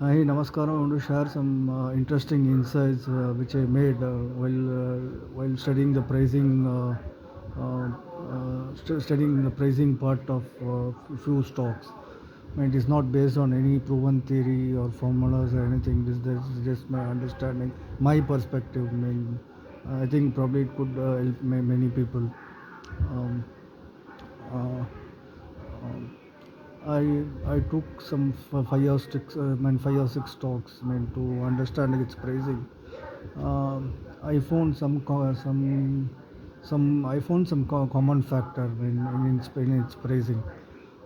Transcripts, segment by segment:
Hi, Namaskaram. I want to share some interesting insights which I made while studying the pricing studying the pricing part of few stocks. I mean, it is not based on any proven theory or formulas or anything. This is just my understanding, my perspective. I mean, I think probably it could help many people. Um, uh, um, I took some 5 or 6 5 or 6 stocks, to understand its pricing. I found some common factor in its pricing.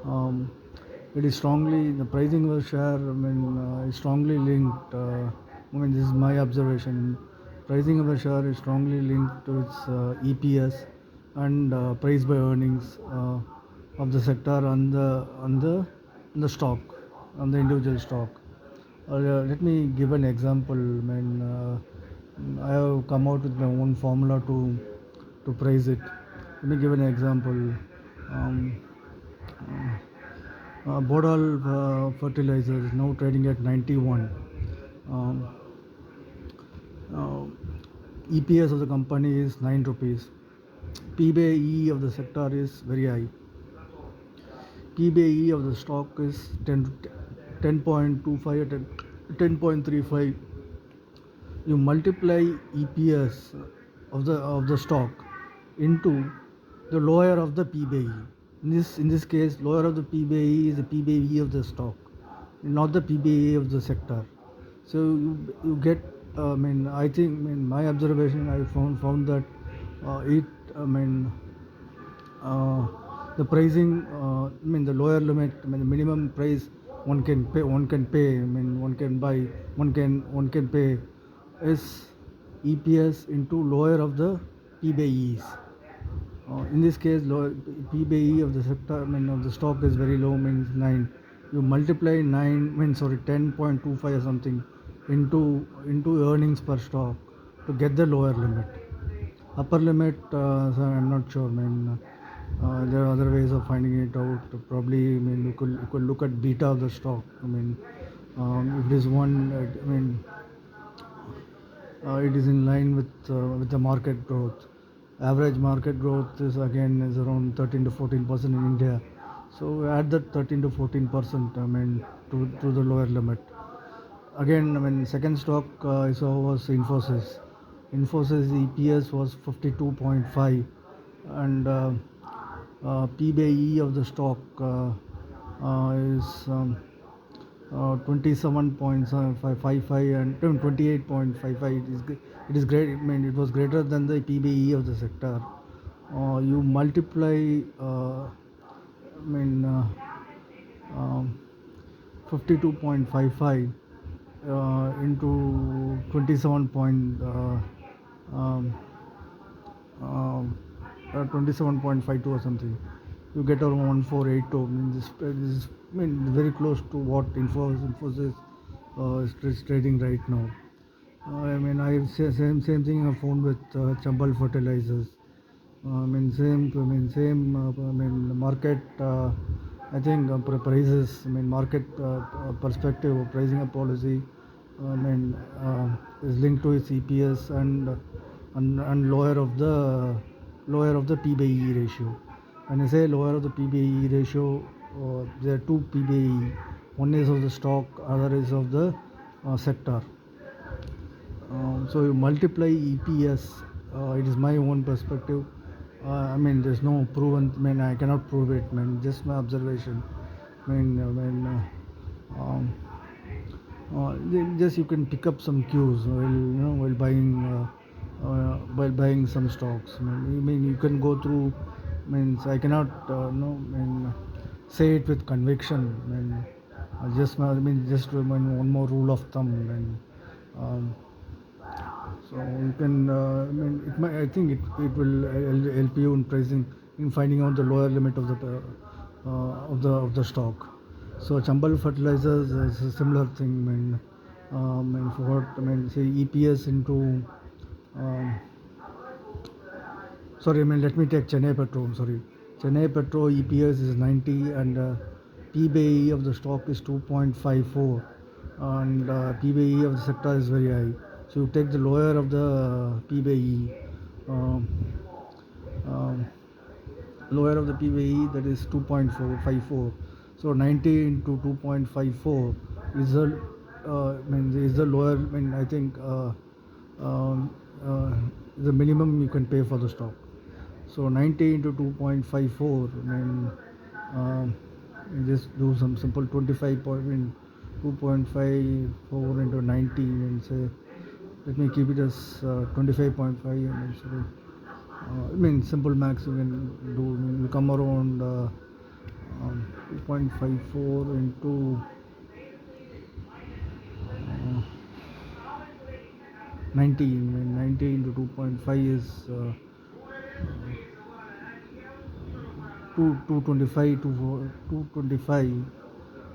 Um, it is strongly the pricing of the share. Is strongly linked. This is my observation. Pricing of the share is strongly linked to its EPS and price by earnings of the sector on the stock, on the individual stock. Let me give an example. I have come out with my own formula to price it. Let me give an example. Um, Bodal fertilizers now trading at 91. Um, uh, EPS of the company is 9 rupees. P by E of the sector is very high. P by E of the stock is 10.25 or 10.35. You multiply EPS of the stock into the lower of the P by E. In this case, lower of the P by E is the P by E of the stock, not the P by E of the sector. So you get. I think. My observation. I found that it. I mean, the pricing. The lower limit. The minimum price one can pay. One can buy. One can pay is EPS into lower of the P by E's. In this case, P by E of the sector, of the stock is very low, means 9. You multiply 10.25 or something into earnings per stock to get the lower limit. Upper limit, so I'm not sure. There are other ways of finding it out. Probably, you could look at beta of the stock. If it is one, it is in line with the market growth. Average market growth is around 13 to 14% in India. So add that 13 to 14%. To the lower limit. Again, second stock I saw was Infosys. Infosys EPS was 52.5, and P by E of the stock is 27.55 and 28.55. It is great. It was greater than the PBE of the sector. You multiply, I mean, um, 52.55 into 27 um, um, 27.52 or something, you get around 1482. This is very close to what Infosys is trading right now. I say same thing I found with chambal fertilizers. Same. Market. I think prices. Market perspective of pricing a policy. Is linked to its EPS and lower of the P by E ratio. When I say lower of the P by E ratio, there are two P by E. One is of the stock, other is of the sector. So you multiply EPS. It is my own perspective. There's no proven. I cannot prove it. Just my observation. I mean, when um, just you can pick up some cues while buying some stocks. You can go through. I cannot say it with conviction. Just one more rule of thumb. Um, so you can. I think it will help you in pricing, in finding out the lower limit of the stock. So chambal fertilizers is a similar thing. For what say EPS into. Um, Sorry, let me take Chennai Petro. I'm sorry. Chennai Petro EPS is 90 and P by E of the stock is 2.54. and PBE of the sector is very high. So you take the lower of the PBE, um, um, lower of the PBE, that is 2.454. So 90 into 2.54 is the is the lower. I think um, uh, the minimum you can pay for the stock. So 90 into 2.54, um, you just do some simple 25 point, 2.54 into 90, and say, let me keep it as 25.5, and so, simple max you can do. You come around 2.54 into 90. 90 into 2.5 is 225 to 225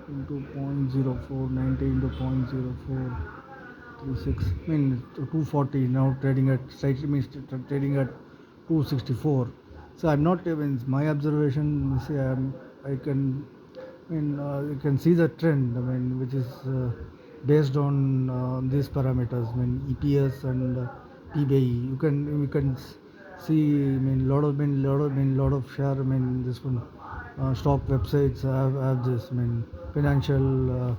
into 0.04, 90 into 0.0436, 240 now, trading at slightly means trading at 264. So I'm not even my observation. Say I can, you can see the trend. Which is based on these parameters. EPS and PBI. You can see. Lot of share. This one stock websites have this. Financial.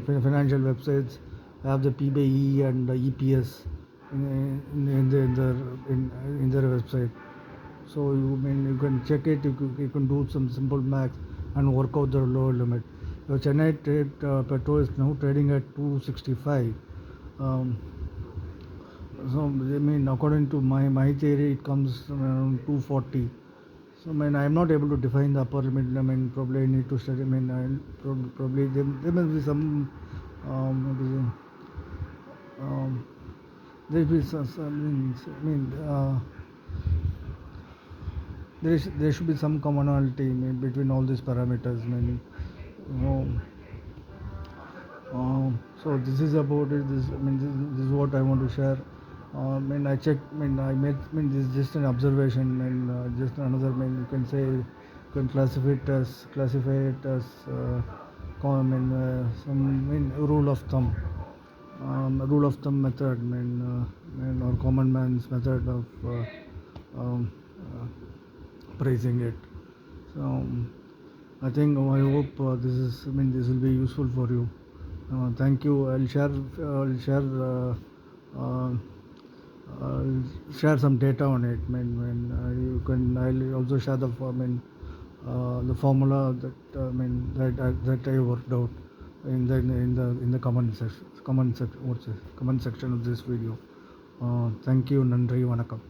Financial websites have the PBE and the EPS in their website. So you can check it. You can do some simple math and work out the lower limit. The Chennai trade petrol is now trading at 265. Um, so according to my theory, it comes around 240. So I'm not able to define the upper limit. Probably I need to study. Probably there must be some. Um, um, there will be some. There should be some commonality between all these parameters. Um, so this is about it. This is what I want to share. I checked. I made. This is just an observation, and just another. You can say, you can classify it as some rule of thumb. Rule of thumb method. Or common man's method of pricing it. So I think, I hope this is. This will be useful for you. Thank you. Uh, share some data on it. You can. I'll also share the formula that that I worked out in the comment section of this video. Thank you. Nandri Vanakkam.